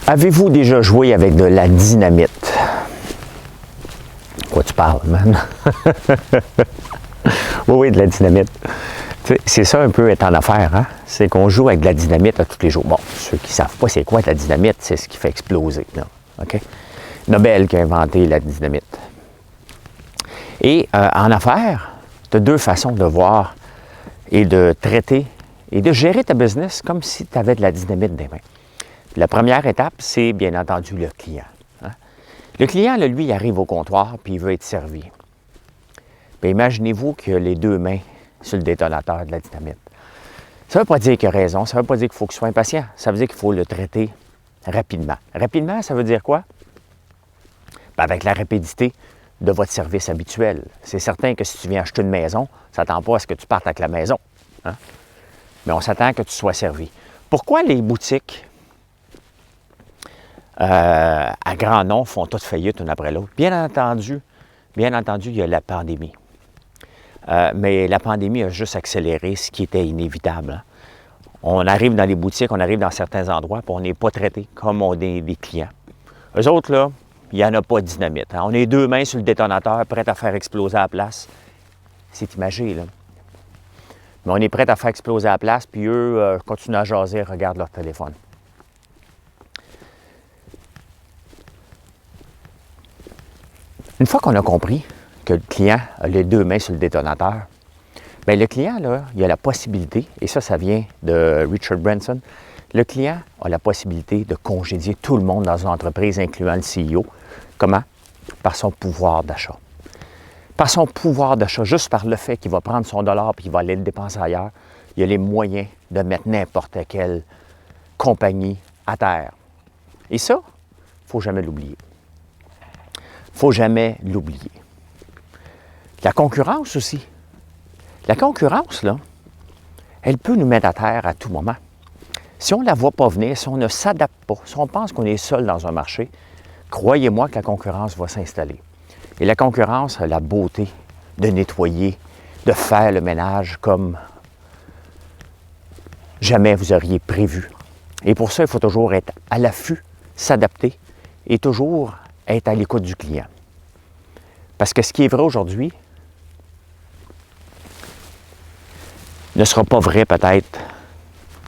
Avez-vous déjà joué avec de la dynamite? Quoi tu parles, man? Oui, de la dynamite. C'est ça un peu être en affaires, hein? C'est qu'on joue avec de la dynamite à tous les jours. Bon, ceux qui ne savent pas c'est quoi de la dynamite, c'est ce qui fait exploser, là. OK? Nobel qui a inventé la dynamite. Et en affaires, tu as deux façons de voir et de traiter et de gérer ta business comme si tu avais de la dynamite des mains. La première étape, c'est bien entendu le client. Hein? Le client, là, lui, il arrive au comptoir puis il veut être servi. Bien, imaginez-vous qu'il a les deux mains sur le détonateur de la dynamite. Ça ne veut pas dire qu'il a raison, ça ne veut pas dire qu'il faut qu'il soit impatient. Ça veut dire qu'il faut le traiter rapidement. Rapidement, ça veut dire quoi? Bien, avec la rapidité de votre service habituel. C'est certain que si tu viens acheter une maison, on ne s'attend pas à ce que tu partes avec la maison. Hein? Mais on s'attend que tu sois servi. Pourquoi les boutiques à grand nom font toutes faillite une après l'autre? Bien entendu, il y a la pandémie. Mais la pandémie a juste accéléré ce qui était inévitable. Hein? On arrive dans les boutiques, on arrive dans certains endroits, puis on n'est pas traité comme on est des clients. Eux autres, là, il n'y en a pas de dynamite. Hein? On est deux mains sur le détonateur, prêts à faire exploser la place. C'est imagé, là. Mais on est prêts à faire exploser la place, puis eux continuent à jaser, regardent leur téléphone. Une fois qu'on a compris que le client a les deux mains sur le détonateur, bien, le client, là, il a la possibilité, et ça vient de Richard Branson, le client a la possibilité de congédier tout le monde dans une entreprise, incluant le CEO. Comment? Par son pouvoir d'achat. Par son pouvoir d'achat, juste par le fait qu'il va prendre son dollar et qu'il va aller le dépenser ailleurs, il a les moyens de mettre n'importe quelle compagnie à terre. Et ça, il ne faut jamais l'oublier. Il ne faut jamais l'oublier. La concurrence aussi. La concurrence, là, elle peut nous mettre à terre à tout moment. Si on ne la voit pas venir, si on ne s'adapte pas, si on pense qu'on est seul dans un marché, croyez-moi que la concurrence va s'installer. Et la concurrence a la beauté de nettoyer, de faire le ménage comme jamais vous auriez prévu. Et pour ça, il faut toujours être à l'affût, s'adapter et toujours être à l'écoute du client. Parce que ce qui est vrai aujourd'hui ne sera pas vrai peut-être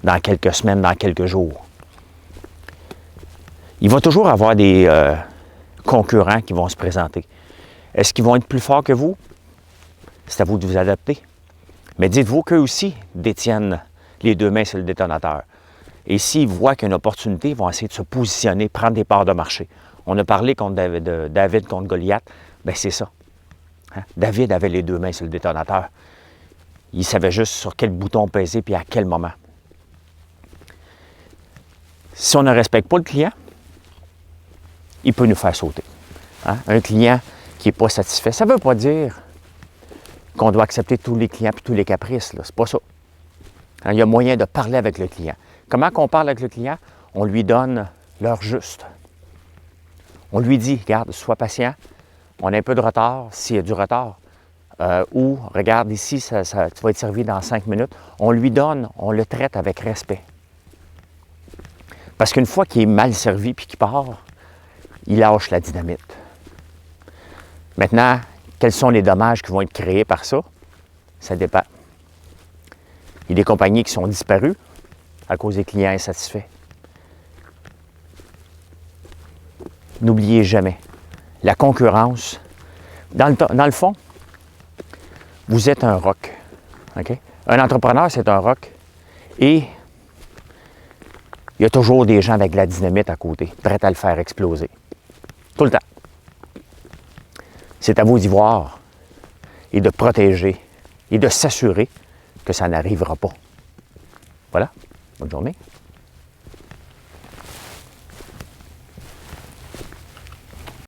dans quelques semaines, dans quelques jours. Il va toujours avoir des concurrents qui vont se présenter. Est-ce qu'ils vont être plus forts que vous? C'est à vous de vous adapter. Mais dites-vous qu'eux aussi détiennent les deux mains sur le détonateur. Et s'ils voient qu'il y a une opportunité, ils vont essayer de se positionner, prendre des parts de marché. On a parlé de David contre Goliath. Bien, c'est ça. Hein? David avait les deux mains sur le détonateur. Il savait juste sur quel bouton peser puis à quel moment. Si on ne respecte pas le client, il peut nous faire sauter. Hein? Un client qui n'est pas satisfait, ça ne veut pas dire qu'on doit accepter tous les clients et tous les caprices. Ce n'est pas ça. Hein? Il y a moyen de parler avec le client. Comment qu'on parle avec le client? On lui donne l'heure juste. On lui dit, regarde, sois patient, on a un peu de retard, s'il y a du retard. Ou, regarde, ici, tu vas être servi dans 5 minutes. On lui donne, on le traite avec respect. Parce qu'une fois qu'il est mal servi puis qu'il part, il lâche la dynamite. Maintenant, quels sont les dommages qui vont être créés par ça? Ça dépend. Il y a des compagnies qui sont disparues à cause des clients insatisfaits. N'oubliez jamais, la concurrence, dans le fond, vous êtes un roc. Okay? Un entrepreneur, c'est un roc. Et il y a toujours des gens avec de la dynamite à côté, prêts à le faire exploser. Tout le temps. C'est à vous d'y voir et de protéger et de s'assurer que ça n'arrivera pas. Voilà. Bonne journée.